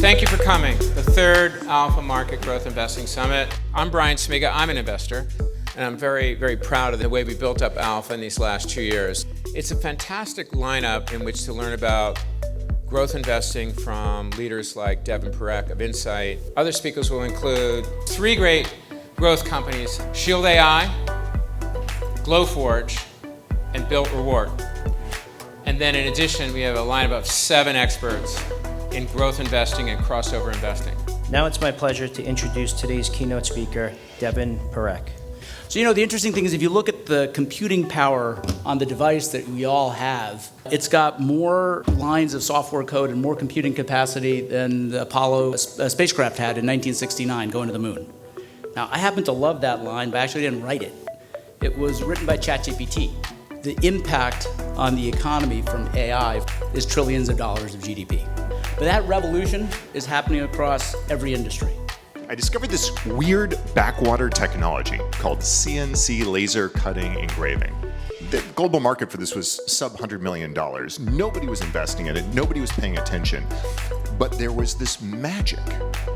Thank you for coming. The third AlphaMarket Growth Investing Summit. I'm Brian Smiga. I'm an investor, and I'm very, very proud of the way we built up Alpha in these last 2 years. It's a fantastic lineup in which to learn about growth investing from leaders like Devin Perek of Insight. Other speakers will include 3 great growth companies, Shield AI, Glowforge, and Built Reward. And then in addition, we have a lineup of 7 experts in growth investing and crossover investing. Now it's my pleasure to introduce today's keynote speaker, Devin Perek. So the interesting thing is if you look at the computing power on the device that we all have, it's got more lines of software code and more computing capacity than the Apollo spacecraft had in 1969 going to the moon. Now, I happen to love that line, but I actually didn't write it. It was written by ChatGPT. The impact on the economy from AI is trillions of dollars of GDP. But that revolution is happening across every industry. I discovered this weird backwater technology called CNC laser cutting engraving. The global market for this was sub-$100 million. Nobody was investing in it. Nobody was paying attention. But there was this magic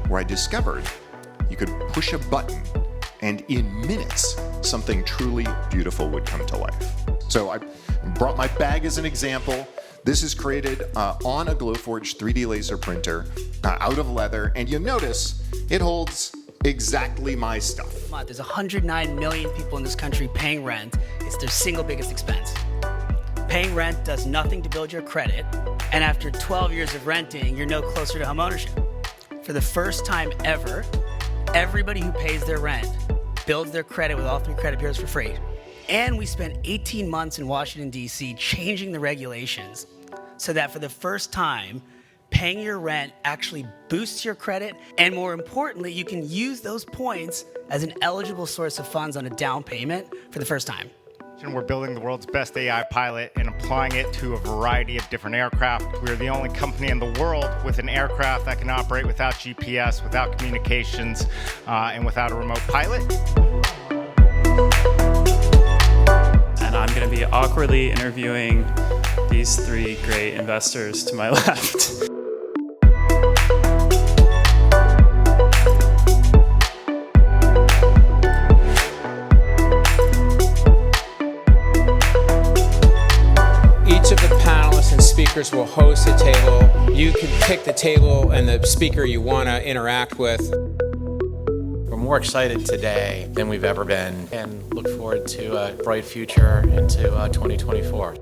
where I discovered you could push a button and in minutes, something truly beautiful would come to life. So I brought my bag as an example. This is created on a Glowforge 3D laser printer out of leather, and you'll notice it holds exactly my stuff. There's 109 million people in this country paying rent. It's their single biggest expense. Paying rent does nothing to build your credit, and after 12 years of renting, you're no closer to home ownership. For the first time ever, everybody who pays their rent builds their credit with all 3 credit bureaus for free. And we spent 18 months in Washington, D.C. changing the regulations so that for the first time, paying your rent actually boosts your credit, and more importantly, you can use those points as an eligible source of funds on a down payment for the first time. We're building the world's best AI pilot and applying it to a variety of different aircraft. We're the only company in the world with an aircraft that can operate without GPS, without communications, and without a remote pilot. And I'm going to be awkwardly interviewing these 3 great investors to my left. Each of the panelists and speakers will host a table. You can pick the table and the speaker you want to interact with. We're more excited today than we've ever been and look forward to a bright future into 2024.